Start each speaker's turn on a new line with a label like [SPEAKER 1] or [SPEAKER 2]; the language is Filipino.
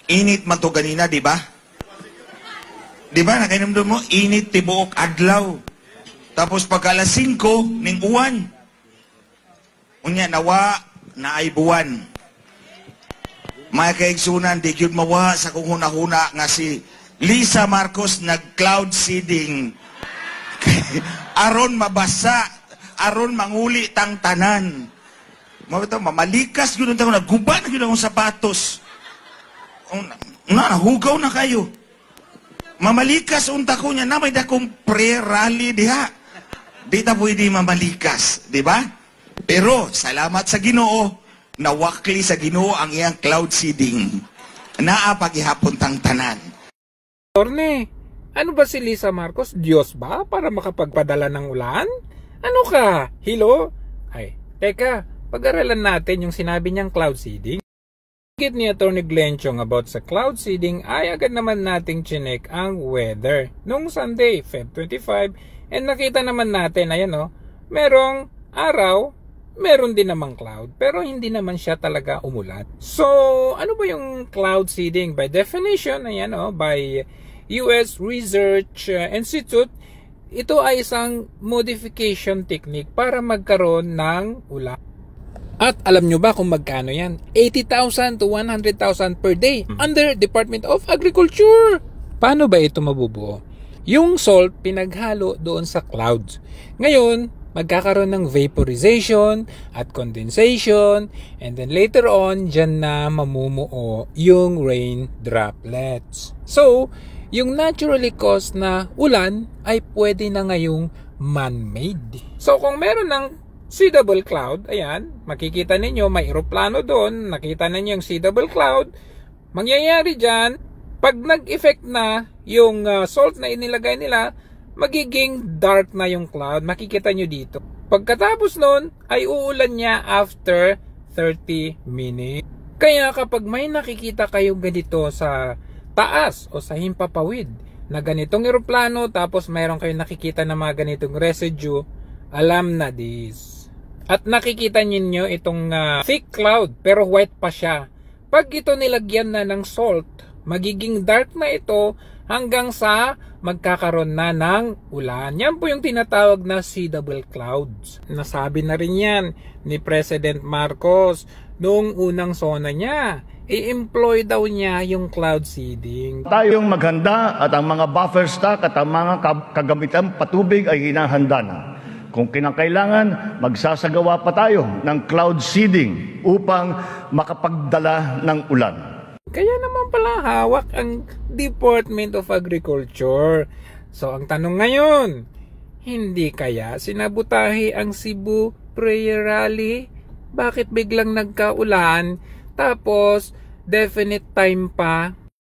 [SPEAKER 1] Init man to ganina, di ba? Di ba, nakainomdom mo, init tibuok adlaw. Tapos pagka alas 5, ning uwan. Unya, nawa, na ay buwan. May kaigsunan, di yun mawa sa kung huna-huna nga si Lisa Marcos nag-cloud seeding. Aron mabasa, aron manguli tang tanan. Mamalikas yun ang naguban yun ang sapatos. Nahugaw na kayo. Mamalikas unta ko niya na may dakong pre-rally diha. Di ta pwede mamalikas, di ba? Pero salamat sa Ginoo, nawakli sa Ginoo ang iyang cloud seeding. Naa paghihapon tang tanan.
[SPEAKER 2] Torne, ano ba si Lisa Marcos? Diyos ba para makapagpadala ng ulan? Ano ka? Hilo? Ay, teka, pag-aralan natin yung sinabi niyang cloud seeding. Higit ni Atty. Glenchong about sa cloud seeding ay agad naman nating chinek ang weather nung Sunday, Feb 25, and nakita naman natin, ayan o, merong araw, meron din namang cloud, pero hindi naman siya talaga umulat. So, ano ba yung cloud seeding? By definition, ayan o, by US Research Institute, ito ay isang modification technique para magkaroon ng ulan. At alam nyo ba kung magkano yan? 80,000 to 100,000 per day under Department of Agriculture. Paano ba ito mabubuo? Yung salt pinaghalo doon sa clouds. Ngayon, magkakaroon ng vaporization at condensation, and then later on, dyan na mamumuo yung rain droplets. So, yung naturally caused na ulan ay pwede na ngayong man-made. So, kung meron ng sea double cloud, ayan, makikita ninyo may eroplano doon, nakita ninyo yung sea double cloud, mangyayari dyan, pag nag-effect na yung salt na inilagay nila, magiging dark na yung cloud, makikita nyo dito. Pagkatapos nun, ay uulan niya after 30 minutes. Kaya kapag may nakikita kayo ganito sa taas o sa himpapawid na ganitong eroplano, tapos mayroon kayong nakikita na mga ganitong residue, alam na this. At nakikita ninyo itong thick cloud pero white pa siya. Pag ito nilagyan na ng salt, magiging dark na ito hanggang sa magkakaroon na ng ulan. Yan po yung tinatawag na sea double clouds. Nasabi na rin yan ni President Marcos noong unang sona niya. I-employ daw niya yung cloud seeding.
[SPEAKER 3] Tayong maghanda at ang mga buffer stock at ang mga kagamitan patubig ay hinahanda na. Kung kinakailangan, magsasagawa pa tayo ng cloud seeding upang makapagdala ng ulan.
[SPEAKER 2] Kaya naman pala hawak ang Department of Agriculture. So ang tanong ngayon, hindi kaya sinabutahi ang Cebu Prayer Rally? Bakit biglang nagkaulan? Tapos definite time pa